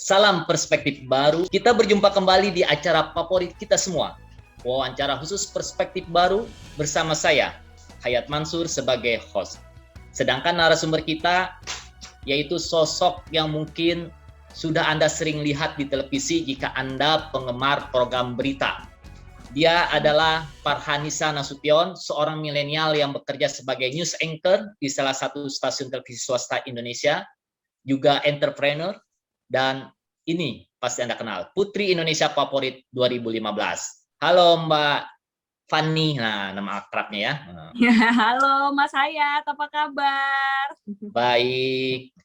Salam perspektif baru. Kita berjumpa kembali di acara favorit kita semua. Wawancara khusus perspektif baru bersama saya, Hayat Mansur sebagai host. Sedangkan narasumber kita yaitu sosok yang mungkin sudah Anda sering lihat di televisi jika Anda penggemar program berita. Dia adalah Farhanisa Nasution, seorang milenial yang bekerja sebagai news anchor di salah satu stasiun televisi swasta Indonesia, juga entrepreneur, dan ini pasti Anda kenal, Putri Indonesia Favorit 2015. Halo Mbak Fanny, nah nama akrabnya ya. Halo Mas Hayat, apa kabar? Baik,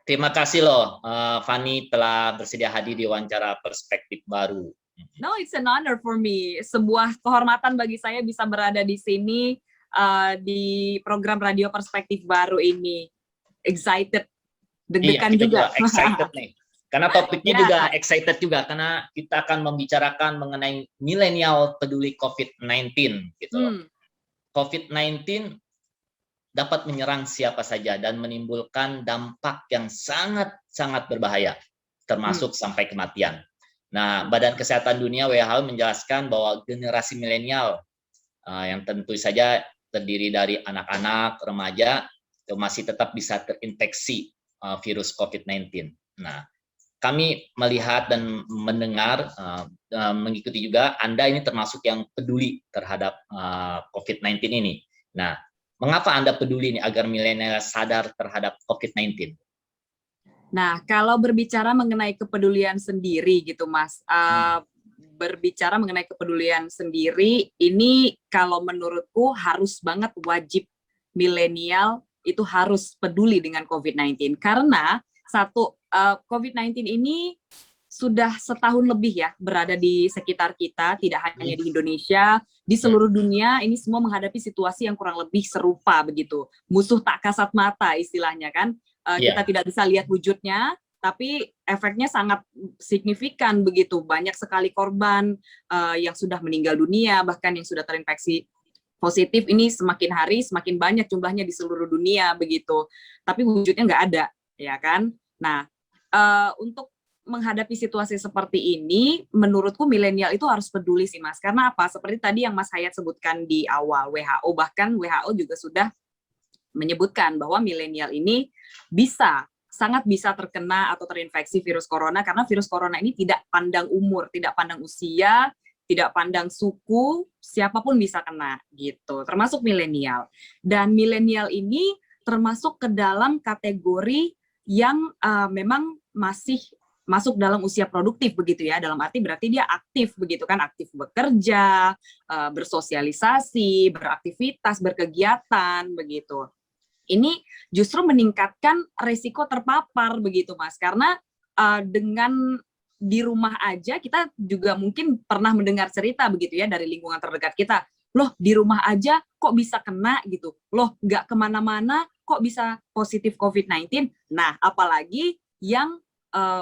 terima kasih loh Fanny telah bersedia hadir di wawancara perspektif baru. No, it's an honor for me. Sebuah kehormatan bagi saya bisa berada di sini di program radio perspektif baru ini. Excited, deg-degan juga. Excited nih. Karena topiknya juga excited juga, karena kita akan membicarakan mengenai milenial peduli COVID-19 gitu. COVID-19 dapat menyerang siapa saja dan menimbulkan dampak yang sangat berbahaya, termasuk sampai kematian. Nah, Badan Kesehatan Dunia WHO menjelaskan bahwa generasi milenial yang tentu saja terdiri dari anak-anak, remaja, masih tetap bisa terinfeksi virus COVID-19. Nah, kami melihat dan mendengar, mengikuti juga Anda ini termasuk yang peduli terhadap COVID-19 ini. Nah, mengapa Anda peduli nih agar milenial sadar terhadap COVID-19? Nah, kalau berbicara mengenai kepedulian sendiri gitu Mas, berbicara mengenai kepedulian sendiri, ini kalau menurutku harus banget wajib milenial itu harus peduli dengan COVID-19. Karena satu, COVID-19 ini sudah setahun lebih ya berada di sekitar kita, tidak hanya di Indonesia, di seluruh dunia ini semua menghadapi situasi yang kurang lebih serupa begitu. Musuh tak kasat mata istilahnya kan. Kita tidak bisa lihat wujudnya, tapi efeknya sangat signifikan begitu. Banyak sekali korban yang sudah meninggal dunia, bahkan yang sudah terinfeksi positif ini semakin hari semakin banyak jumlahnya di seluruh dunia begitu. Tapi wujudnya nggak ada, ya kan? Nah, untuk menghadapi situasi seperti ini, menurutku milenial itu harus peduli sih Mas. Karena apa? Seperti tadi yang Mas Hayat sebutkan di awal, WHO, bahkan WHO juga sudah menyebutkan bahwa milenial ini sangat bisa terkena atau terinfeksi virus corona, karena virus corona ini tidak pandang umur, tidak pandang usia, tidak pandang suku, siapapun bisa kena gitu, termasuk milenial. Dan milenial ini termasuk ke dalam kategori yang memang masih masuk dalam usia produktif begitu ya, dalam arti berarti dia aktif begitu kan, aktif bekerja, bersosialisasi, beraktivitas, berkegiatan begitu. Ini justru meningkatkan resiko terpapar begitu Mas, karena dengan di rumah aja kita juga mungkin pernah mendengar cerita begitu ya dari lingkungan terdekat kita, loh di rumah aja kok bisa kena gitu, loh nggak kemana-mana kok bisa positif COVID-19. Nah apalagi yang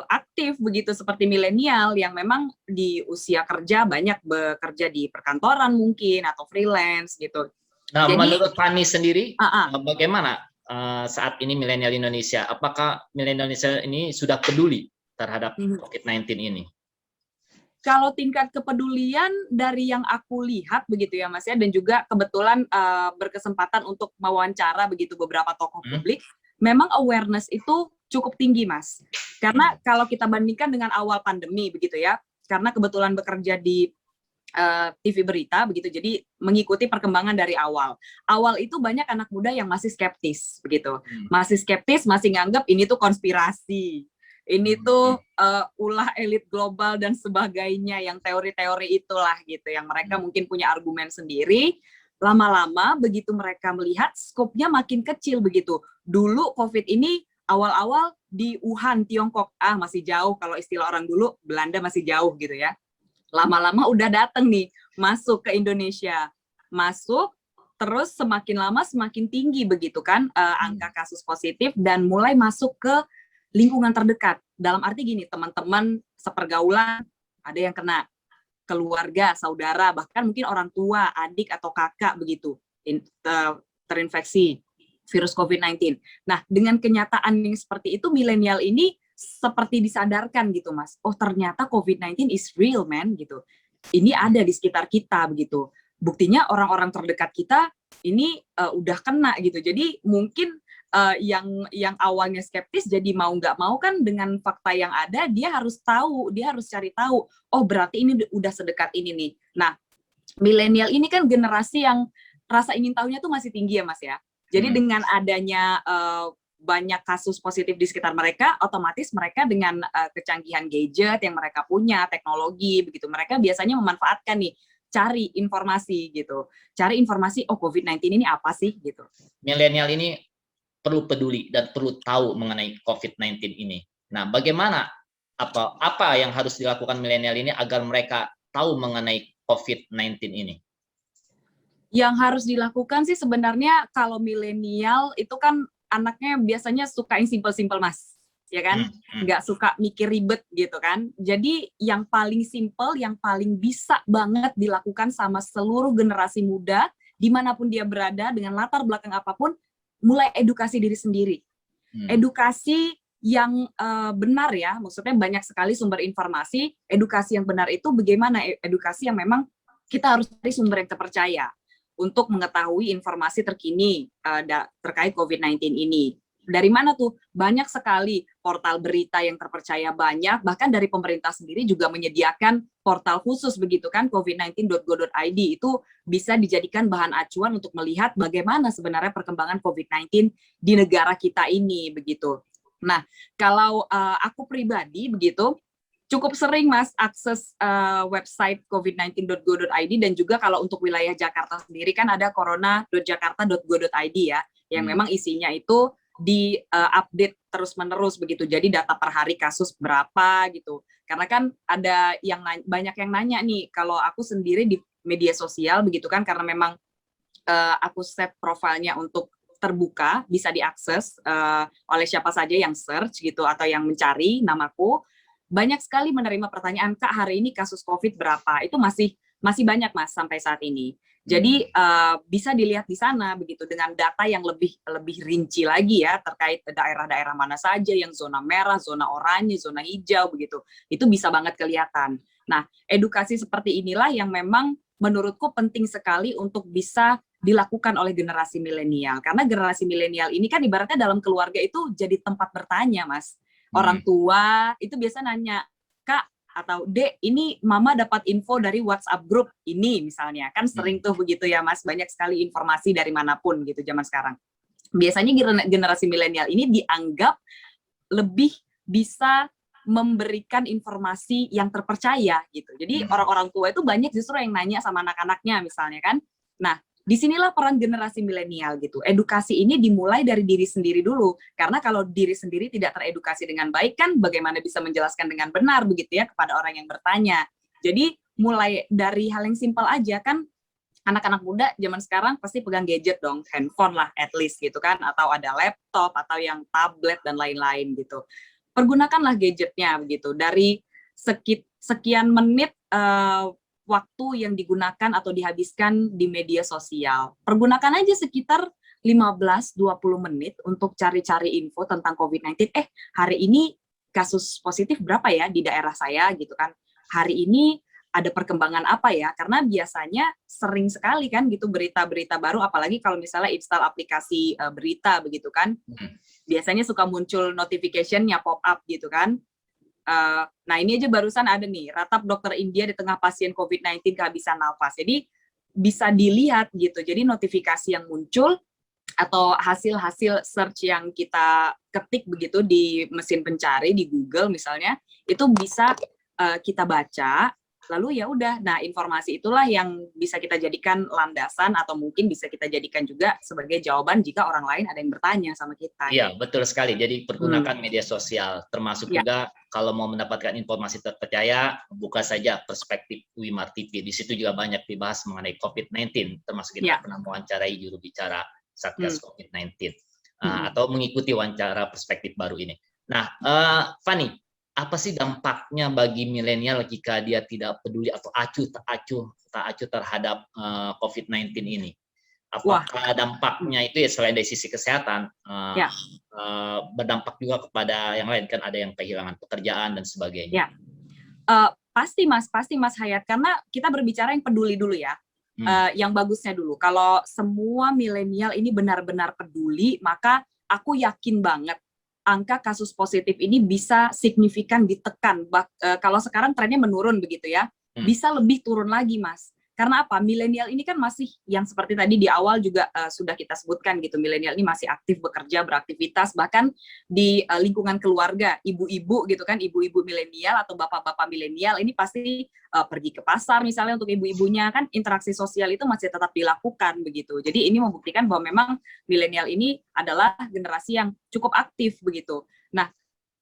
aktif begitu seperti milenial yang memang di usia kerja banyak bekerja di perkantoran mungkin atau freelance gitu. Nah, Jadi, menurut Fanny sendiri, bagaimana saat ini milenial Indonesia? Apakah milenial Indonesia ini sudah peduli terhadap COVID-19 ini? Kalau tingkat kepedulian dari yang aku lihat begitu ya Mas ya, dan juga kebetulan berkesempatan untuk mewawancara begitu beberapa tokoh publik, memang awareness itu cukup tinggi Mas. Karena kalau kita bandingkan dengan awal pandemi begitu ya, karena kebetulan bekerja di TV berita begitu, jadi mengikuti perkembangan dari awal. Awal itu banyak anak muda yang masih skeptis begitu, masih skeptis, masih nganggap ini tuh konspirasi, ini tuh ulah elit global dan sebagainya, yang teori-teori itulah gitu, yang mereka mungkin punya argumen sendiri. Lama-lama begitu mereka melihat skopnya makin kecil begitu. Dulu COVID ini awal-awal di Wuhan, Tiongkok, masih jauh, kalau istilah orang dulu Belanda masih jauh gitu ya. Lama-lama udah dateng nih, masuk ke Indonesia. Masuk, terus semakin lama semakin tinggi begitu kan angka kasus positif, dan mulai masuk ke lingkungan terdekat. Dalam arti gini, teman-teman sepergaulan, ada yang kena, keluarga, saudara, bahkan mungkin orang tua, adik atau kakak begitu, terinfeksi virus COVID-19. Nah, dengan kenyataan yang seperti itu, milenial ini seperti disadarkan gitu Mas. Oh ternyata COVID-19 is real man gitu. Ini ada di sekitar kita begitu. Buktinya orang-orang terdekat kita ini udah kena gitu. Jadi mungkin yang awalnya skeptis jadi mau nggak mau kan dengan fakta yang ada dia harus tahu, dia harus cari tahu. Oh berarti ini udah sedekat ini nih. Nah milenial ini kan generasi yang rasa ingin tahunya tuh masih tinggi ya Mas ya. Jadi dengan adanya banyak kasus positif di sekitar mereka, otomatis mereka dengan kecanggihan gadget yang mereka punya, teknologi begitu, mereka biasanya memanfaatkan nih cari informasi gitu. Cari informasi oh COVID-19 ini apa sih gitu. Milenial ini perlu peduli dan perlu tahu mengenai COVID-19 ini. Nah, bagaimana apa yang harus dilakukan milenial ini agar mereka tahu mengenai COVID-19 ini? Yang harus dilakukan sih sebenarnya kalau milenial itu kan anaknya biasanya suka yang simple-simple Mas, ya kan? Nggak suka mikir ribet gitu kan. Jadi yang paling simple, yang paling bisa banget dilakukan sama seluruh generasi muda, dimanapun dia berada, dengan latar belakang apapun, mulai edukasi diri sendiri. Edukasi yang benar ya, maksudnya banyak sekali sumber informasi, edukasi yang benar itu bagaimana? Edukasi yang memang kita harus cari sumber yang terpercaya untuk mengetahui informasi terkini terkait COVID-19 ini. Dari mana tuh? Banyak sekali portal berita yang terpercaya banyak, bahkan dari pemerintah sendiri juga menyediakan portal khusus begitu kan, covid19.go.id itu bisa dijadikan bahan acuan untuk melihat bagaimana sebenarnya perkembangan COVID-19 di negara kita ini begitu. Nah, kalau aku pribadi begitu, cukup sering Mas akses website covid19.go.id dan juga kalau untuk wilayah Jakarta sendiri kan ada corona.jakarta.go.id ya, yang memang isinya itu di update terus-menerus begitu. Jadi data per hari kasus berapa gitu. Karena kan ada yang banyak yang nanya nih, kalau aku sendiri di media sosial begitu kan, karena memang aku set profilnya untuk terbuka, bisa diakses oleh siapa saja yang search gitu atau yang mencari namaku. Banyak sekali menerima pertanyaan, Kak hari ini kasus COVID berapa? Itu masih banyak Mas sampai saat ini. Jadi bisa dilihat di sana begitu dengan data yang lebih rinci lagi ya terkait daerah-daerah mana saja yang zona merah, zona oranye, zona hijau begitu. Itu bisa banget kelihatan. Nah, edukasi seperti inilah yang memang menurutku penting sekali untuk bisa dilakukan oleh generasi milenial. Karena generasi milenial ini kan ibaratnya dalam keluarga itu jadi tempat bertanya, Mas. Orang tua itu biasa nanya, Kak, atau Dek, ini Mama dapat info dari WhatsApp grup ini misalnya. Kan sering tuh begitu ya Mas, banyak sekali informasi dari manapun gitu zaman sekarang. Biasanya generasi milenial ini dianggap lebih bisa memberikan informasi yang terpercaya gitu. Jadi orang-orang tua itu banyak justru yang nanya sama anak-anaknya misalnya kan. Nah, disinilah peran generasi milenial gitu. Edukasi ini dimulai dari diri sendiri dulu. Karena kalau diri sendiri tidak teredukasi dengan baik kan bagaimana bisa menjelaskan dengan benar begitu ya kepada orang yang bertanya. Jadi mulai dari hal yang simpel aja kan, anak-anak muda zaman sekarang pasti pegang gadget dong, handphone lah at least gitu kan, atau ada laptop atau yang tablet dan lain-lain gitu. Pergunakanlah gadgetnya begitu. Dari sekian menit waktu yang digunakan atau dihabiskan di media sosial. Pergunakan aja sekitar 15-20 menit untuk cari-cari info tentang COVID-19. Hari ini kasus positif berapa ya di daerah saya gitu kan. Hari ini ada perkembangan apa ya? Karena biasanya sering sekali kan gitu berita-berita baru, apalagi kalau misalnya install aplikasi berita begitu kan. Biasanya suka muncul notification-nya pop up gitu kan. Nah ini aja barusan ada nih, ratap dokter India di tengah pasien COVID-19 kehabisan nafas. Jadi bisa dilihat gitu. Jadi notifikasi yang muncul atau hasil-hasil search yang kita ketik begitu di mesin pencari di Google misalnya, itu bisa kita baca. Lalu ya udah, nah informasi itulah yang bisa kita jadikan landasan atau mungkin bisa kita jadikan juga sebagai jawaban jika orang lain ada yang bertanya sama kita. Iya, betul sekali. Jadi pergunakan media sosial, termasuk juga kalau mau mendapatkan informasi terpercaya, buka saja perspektif Wimar TV. Di situ juga banyak dibahas mengenai COVID-19, termasuk kita pernah mewawancarai juru bicara Satgas COVID-19 atau mengikuti wawancara perspektif baru ini. Nah, Fani, apa sih dampaknya bagi milenial jika dia tidak peduli atau tak acuh terhadap COVID-19 ini? Apakah dampaknya itu ya selain dari sisi kesehatan, berdampak juga kepada yang lain, kan ada yang kehilangan pekerjaan dan sebagainya. Ya, pasti Mas Hayat, karena kita berbicara yang peduli dulu ya. Yang bagusnya dulu. Kalau semua milenial ini benar-benar peduli, maka aku yakin banget angka kasus positif ini bisa signifikan ditekan. Kalau sekarang trennya menurun begitu ya, bisa lebih turun lagi, Mas. Karena apa? Milenial ini kan masih yang seperti tadi di awal juga sudah kita sebutkan gitu. Milenial ini masih aktif bekerja, beraktivitas, bahkan di lingkungan keluarga, ibu-ibu gitu kan, ibu-ibu milenial atau bapak-bapak milenial ini pasti pergi ke pasar misalnya untuk ibu-ibunya kan, interaksi sosial itu masih tetap dilakukan begitu. Jadi ini membuktikan bahwa memang milenial ini adalah generasi yang cukup aktif begitu. Nah,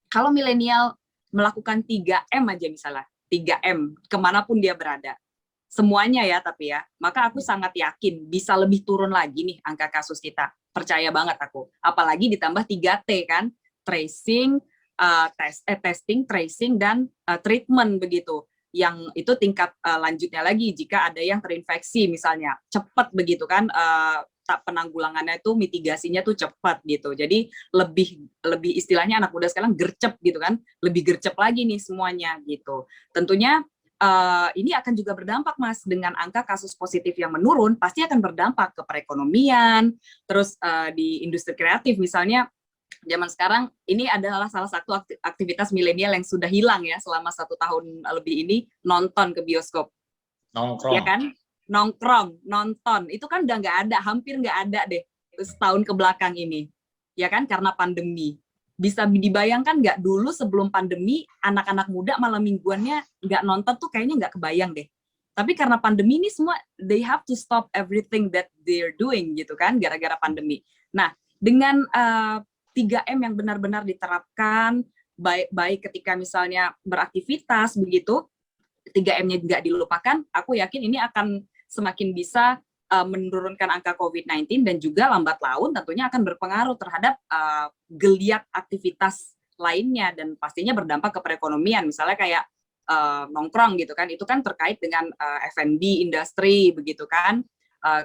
kalau milenial melakukan 3M aja misalnya, 3M kemanapun dia berada, semuanya ya tapi ya, maka aku sangat yakin bisa lebih turun lagi nih angka kasus kita. Percaya banget aku. Apalagi ditambah 3T kan, tracing, testing, tracing, dan treatment begitu. Yang itu tingkat lanjutnya lagi jika ada yang terinfeksi misalnya, cepat begitu kan, penanggulangannya itu mitigasinya tuh cepat gitu. Jadi lebih istilahnya anak muda sekarang gercep gitu kan, lebih gercep lagi nih semuanya gitu. Tentunya ini akan juga berdampak Mas, dengan angka kasus positif yang menurun pasti akan berdampak ke perekonomian, terus di industri kreatif misalnya. Zaman sekarang ini adalah salah satu aktivitas milenial yang sudah hilang ya selama 1 tahun lebih ini, nonton ke bioskop. Nongkrong. Ya kan? Nongkrong, nonton, itu kan udah nggak ada, hampir nggak ada deh setahun ke belakang ini. Ya kan? Karena pandemi. Bisa dibayangkan nggak dulu sebelum pandemi anak-anak muda malam mingguannya nggak nonton tuh kayaknya nggak kebayang deh. Tapi karena pandemi ini semua they have to stop everything that they're doing gitu kan gara-gara pandemi. Nah, dengan 3M yang benar-benar diterapkan baik ketika misalnya beraktivitas begitu, 3M-nya nggak dilupakan, aku yakin ini akan semakin bisa menurunkan angka COVID-19 dan juga lambat laun tentunya akan berpengaruh terhadap geliat aktivitas lainnya dan pastinya berdampak ke perekonomian, misalnya kayak nongkrong gitu kan, itu kan terkait dengan F&B industri begitu kan,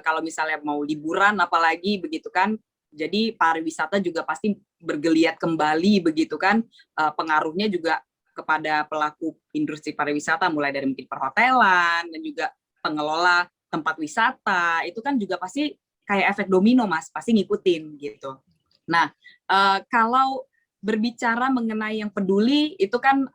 kalau misalnya mau liburan apalagi begitu kan, jadi pariwisata juga pasti bergeliat kembali begitu kan, pengaruhnya juga kepada pelaku industri pariwisata mulai dari mungkin perhotelan dan juga pengelola tempat wisata, itu kan juga pasti kayak efek domino Mas, pasti ngikutin gitu. Nah, kalau berbicara mengenai yang peduli itu kan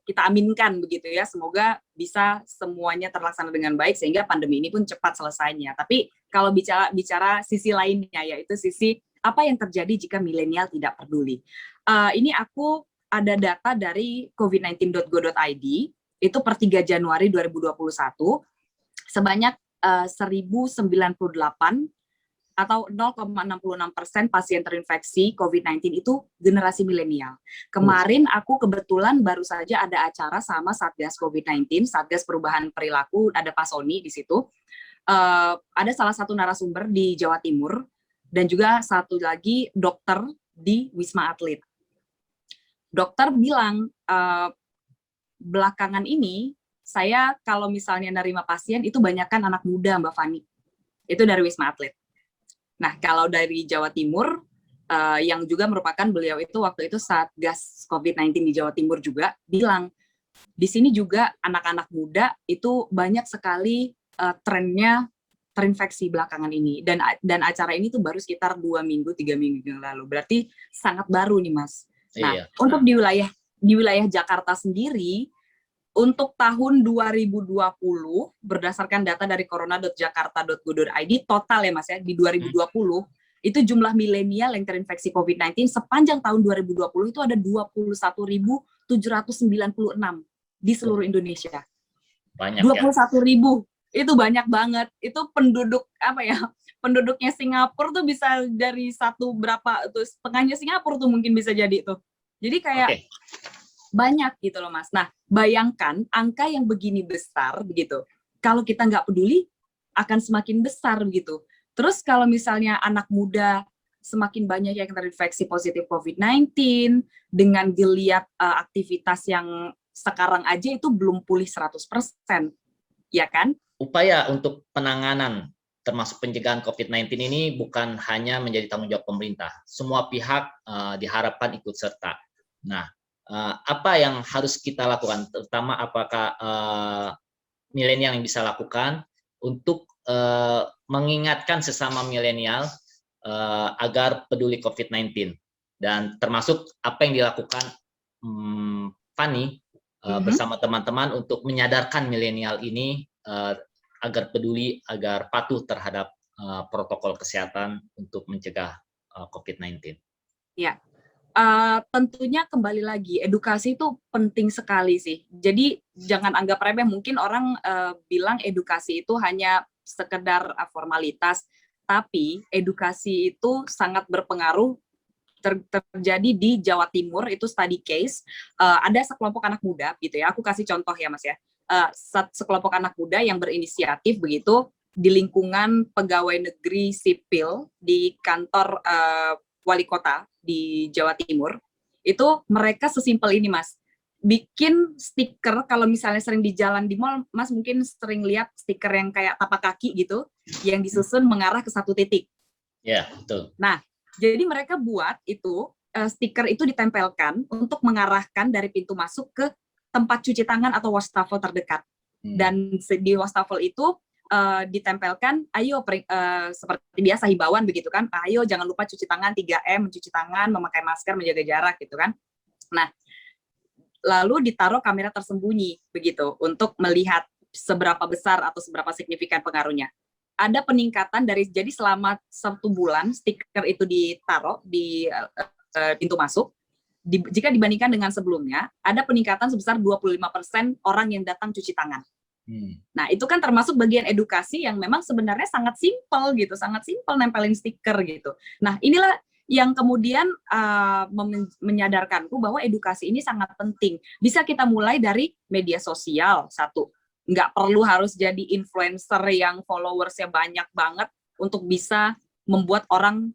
kita aminkan begitu ya, semoga bisa semuanya terlaksana dengan baik sehingga pandemi ini pun cepat selesainya. Tapi kalau bicara sisi lainnya, yaitu sisi apa yang terjadi jika milenial tidak peduli. Ini aku ada data dari covid19.go.id, itu per 3 Januari 2021, sebanyak 1.098 atau 0,66% pasien terinfeksi COVID-19 itu generasi milenial. Kemarin aku kebetulan baru saja ada acara sama Satgas COVID-19, Satgas Perubahan Perilaku, ada Pak Sony di situ. Ada salah satu narasumber di Jawa Timur, dan juga satu lagi dokter di Wisma Atlet. Dokter bilang, belakangan ini, saya kalau misalnya nerima pasien, itu banyakkan anak muda, Mbak Fani. Itu dari Wisma Atlet. Nah, kalau dari Jawa Timur, yang juga merupakan beliau itu waktu itu Satgas COVID-19 di Jawa Timur juga, bilang, di sini juga anak-anak muda itu banyak sekali trennya terinfeksi belakangan ini. Dan acara ini tuh baru sekitar 2 minggu, 3 minggu yang lalu. Berarti sangat baru nih, Mas. Nah, untuk di wilayah Jakarta sendiri, untuk tahun 2020, berdasarkan data dari corona.jakarta.go.id, total ya Mas ya, di 2020, itu jumlah milenial yang terinfeksi COVID-19 sepanjang tahun 2020 itu ada 21.796 di seluruh Indonesia. Banyak 21.000, itu banyak banget. Itu penduduk, apa ya, penduduknya Singapura tuh bisa dari satu berapa, tuh setengahnya Singapura tuh mungkin bisa jadi tuh. Jadi kayak banyak gitu loh Mas. Nah, bayangkan angka yang begini besar begitu. Kalau kita nggak peduli, akan semakin besar begitu. Terus kalau misalnya anak muda semakin banyak yang terinfeksi positif COVID-19, dengan geliat aktivitas yang sekarang aja itu belum pulih 100%, ya kan? Upaya untuk penanganan termasuk pencegahan COVID-19 ini bukan hanya menjadi tanggung jawab pemerintah. Semua pihak diharapkan ikut serta. Nah, apa yang harus kita lakukan, terutama apakah milenial yang bisa lakukan untuk mengingatkan sesama milenial agar peduli COVID-19, dan termasuk apa yang dilakukan Fani bersama teman-teman untuk menyadarkan milenial ini agar peduli, agar patuh terhadap protokol kesehatan untuk mencegah COVID-19. Ya, tentunya kembali lagi edukasi itu penting sekali sih. Jadi jangan anggap remeh. Mungkin orang bilang edukasi itu hanya sekedar formalitas, tapi edukasi itu sangat berpengaruh. Terjadi di Jawa Timur, itu study case, ada sekelompok anak muda gitu ya, aku kasih contoh ya Mas ya, sekelompok anak muda yang berinisiatif begitu di lingkungan pegawai negeri sipil di kantor wali kota di Jawa Timur. Itu mereka sesimpel ini Mas, bikin stiker. Kalau misalnya sering di jalan di mall, Mas mungkin sering lihat stiker yang kayak tapak kaki gitu, yang disusun mengarah ke satu titik. Ya, betul. Nah, jadi mereka buat itu, stiker itu ditempelkan untuk mengarahkan dari pintu masuk ke tempat cuci tangan atau wastafel terdekat. Dan di wastafel itu ditempelkan, ayo seperti biasa himbauan begitu kan, ayo jangan lupa cuci tangan 3M, mencuci tangan, memakai masker, menjaga jarak gitu kan. Nah, lalu ditaruh kamera tersembunyi begitu untuk melihat seberapa besar atau seberapa signifikan pengaruhnya. Ada peningkatan jadi selama 1 bulan stiker itu ditaruh di pintu masuk, jika dibandingkan dengan sebelumnya, ada peningkatan sebesar 25% orang yang datang cuci tangan. Nah, itu kan termasuk bagian edukasi yang memang sebenarnya sangat simpel gitu, sangat simpel nempelin stiker gitu. Nah, inilah yang kemudian menyadarkanku bahwa edukasi ini sangat penting. Bisa kita mulai dari media sosial, satu. Nggak perlu harus jadi influencer yang followersnya banyak banget untuk bisa membuat orang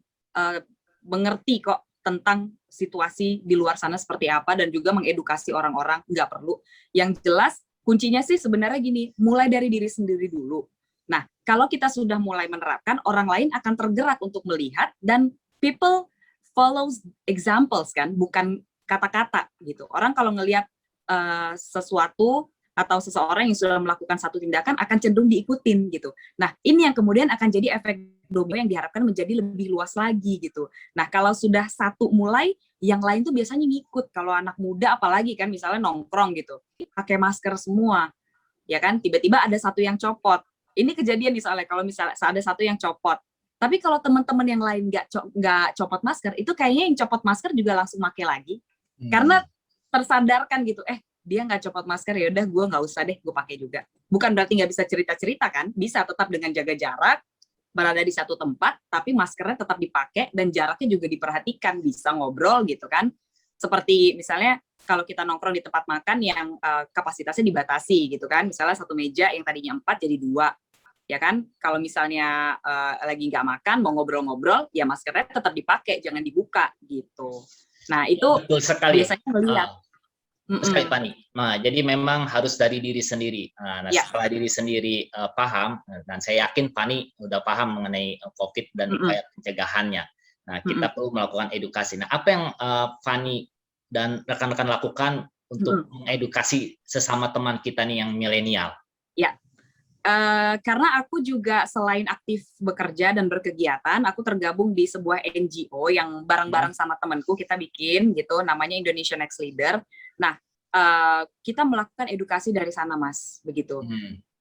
mengerti kok tentang situasi di luar sana seperti apa, dan juga mengedukasi orang-orang, nggak perlu. Yang jelas kuncinya sih sebenarnya gini, mulai dari diri sendiri dulu. Nah, kalau kita sudah mulai menerapkan, orang lain akan tergerak untuk melihat, dan people follows examples kan, bukan kata-kata gitu. Orang kalau ngelihat sesuatu atau seseorang yang sudah melakukan satu tindakan akan cenderung diikutin gitu. Nah, ini yang kemudian akan jadi efek domino yang diharapkan menjadi lebih luas lagi gitu. Nah, kalau sudah satu mulai, yang lain tuh biasanya ngikut. Kalau anak muda apalagi kan, misalnya nongkrong gitu, pakai masker semua, ya kan, tiba-tiba ada satu yang copot. Ini kejadian misalnya, kalau misalnya ada satu yang copot, tapi kalau teman-teman yang lain nggak copot masker, itu kayaknya yang copot masker juga langsung pakai lagi, karena tersadarkan gitu, dia nggak copot masker, ya udah gue nggak usah deh, gue pakai juga. Bukan berarti nggak bisa cerita-cerita kan, bisa tetap dengan jaga jarak, berada di satu tempat, tapi maskernya tetap dipakai dan jaraknya juga diperhatikan, bisa ngobrol gitu kan. Seperti misalnya kalau kita nongkrong di tempat makan yang kapasitasnya dibatasi gitu kan, misalnya satu meja yang tadinya 4 jadi 2, ya kan. Kalau misalnya lagi nggak makan, mau ngobrol-ngobrol, ya maskernya tetap dipakai, jangan dibuka gitu. Nah, itu betul sekali. Biasanya melihat. Sekali Pani. Nah, jadi memang harus dari diri sendiri. Nah, Ya. setelah diri sendiri paham, dan saya yakin Pani udah paham mengenai COVID dan upaya pencegahannya. Nah, kita perlu melakukan edukasi. Nah, apa yang Pani dan rekan-rekan lakukan untuk mengedukasi sesama teman kita nih yang milenial? Ya, karena aku juga selain aktif bekerja dan berkegiatan, aku tergabung di sebuah NGO yang bareng-bareng sama temanku kita bikin gitu, namanya Indonesia Next Leader. Nah, kita melakukan edukasi dari sana, Mas, begitu.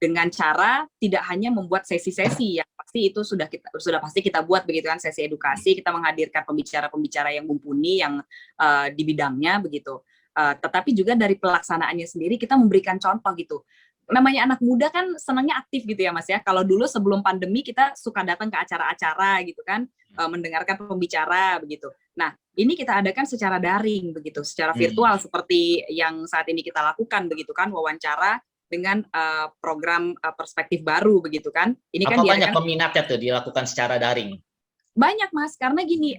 Dengan cara tidak hanya membuat sesi-sesi, yang pasti itu sudah pasti kita buat begitu kan, sesi edukasi, kita menghadirkan pembicara-pembicara yang mumpuni yang di bidangnya begitu. Tetapi juga dari pelaksanaannya sendiri kita memberikan contoh gitu. Namanya anak muda kan senangnya aktif gitu ya Mas ya. Kalau dulu sebelum pandemi kita suka datang ke acara-acara gitu kan, mendengarkan pembicara begitu. Nah, ini kita adakan secara daring begitu, secara virtual seperti yang saat ini kita lakukan begitu kan, wawancara dengan program perspektif baru begitu kan. Ini kan banyak peminatnya tuh dilakukan secara daring? Banyak Mas, karena gini,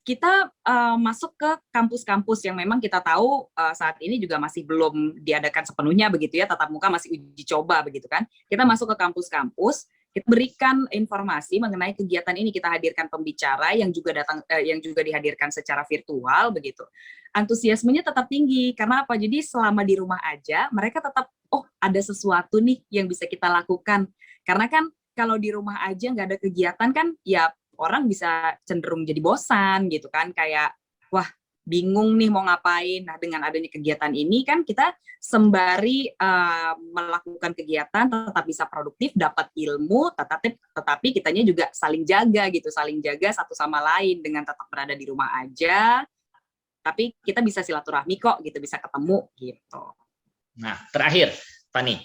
kita masuk ke kampus-kampus yang memang kita tahu saat ini juga masih belum diadakan sepenuhnya begitu ya, tatap muka masih uji coba begitu kan. Kita masuk ke kampus-kampus, Kita berikan informasi mengenai kegiatan ini, kita hadirkan pembicara yang juga yang juga dihadirkan secara virtual begitu. Antusiasmenya tetap tinggi karena apa? Jadi selama di rumah aja mereka tetap ada sesuatu nih yang bisa kita lakukan. Karena kan kalau di rumah aja nggak ada kegiatan kan ya orang bisa cenderung jadi bosan gitu kan, kayak wah bingung nih mau ngapain. Nah, dengan adanya kegiatan ini kan kita sembari melakukan kegiatan tetap bisa produktif, dapat ilmu, tetapi kitanya juga saling jaga gitu, saling jaga satu sama lain dengan tetap berada di rumah aja. Tapi kita bisa silaturahmi kok gitu, bisa ketemu gitu. Nah, terakhir, Fani,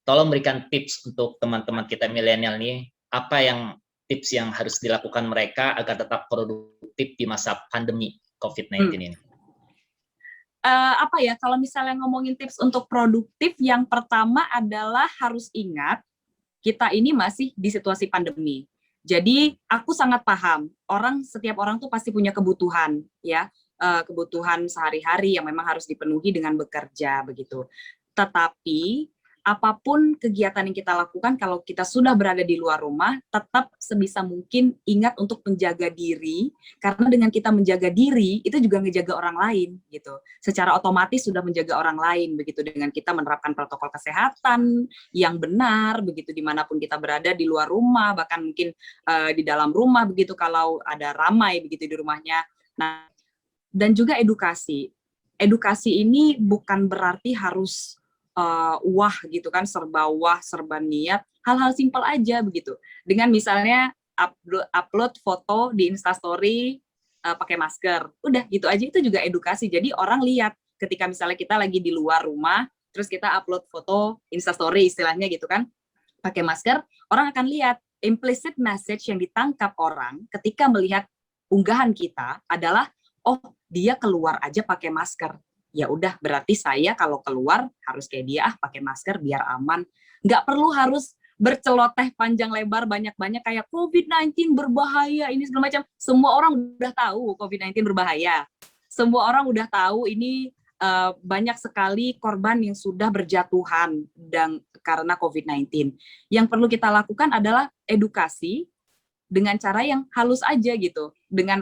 tolong berikan tips untuk teman-teman kita milenial nih, apa tips yang harus dilakukan mereka agar tetap produktif di masa pandemi COVID-19 ini? Apa ya, kalau misalnya ngomongin tips untuk produktif, yang pertama adalah harus ingat, kita ini masih di situasi pandemi. Jadi aku sangat paham, setiap orang tuh pasti punya kebutuhan, ya, kebutuhan sehari-hari yang memang harus dipenuhi dengan bekerja begitu. Tetapi apapun kegiatan yang kita lakukan, kalau kita sudah berada di luar rumah, tetap sebisa mungkin ingat untuk menjaga diri, karena dengan kita menjaga diri, itu juga menjaga orang lain, gitu. Secara otomatis sudah menjaga orang lain, begitu, dengan kita menerapkan protokol kesehatan yang benar, begitu, dimanapun kita berada, di luar rumah, bahkan mungkin di dalam rumah, begitu, kalau ada ramai, begitu, di rumahnya. Nah, dan juga edukasi. Edukasi ini bukan berarti harus wah gitu kan, serba wah, serba niat, hal-hal simpel aja begitu. Dengan misalnya upload foto di Instastory pakai masker, udah gitu aja, itu juga edukasi. Jadi orang lihat ketika misalnya kita lagi di luar rumah, terus kita upload foto Instastory istilahnya gitu kan, pakai masker, orang akan lihat implicit message yang ditangkap orang ketika melihat unggahan kita adalah, oh dia keluar aja pakai masker. Ya udah, berarti saya kalau keluar harus kayak dia, pakai masker biar aman. Nggak perlu harus berceloteh panjang lebar banyak-banyak kayak COVID-19 berbahaya ini segala macam. Semua orang udah tahu COVID-19 berbahaya. Semua orang udah tahu ini banyak sekali korban yang sudah berjatuhan dan karena COVID-19. Yang perlu kita lakukan adalah edukasi dengan cara yang halus aja gitu, dengan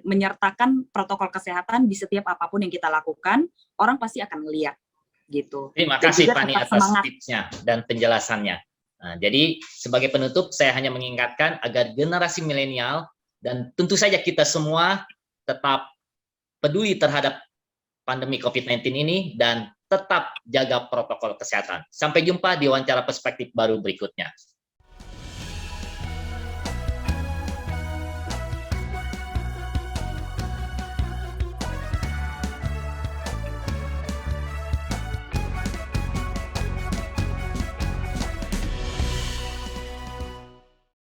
menyertakan protokol kesehatan di setiap apapun yang kita lakukan, orang pasti akan ngeliat gitu. Terima kasih Fani atas tipsnya dan penjelasannya. Nah, jadi sebagai penutup saya hanya mengingatkan agar generasi milenial dan tentu saja kita semua tetap peduli terhadap pandemi COVID-19 ini dan tetap jaga protokol kesehatan. Sampai jumpa di wawancara perspektif baru berikutnya.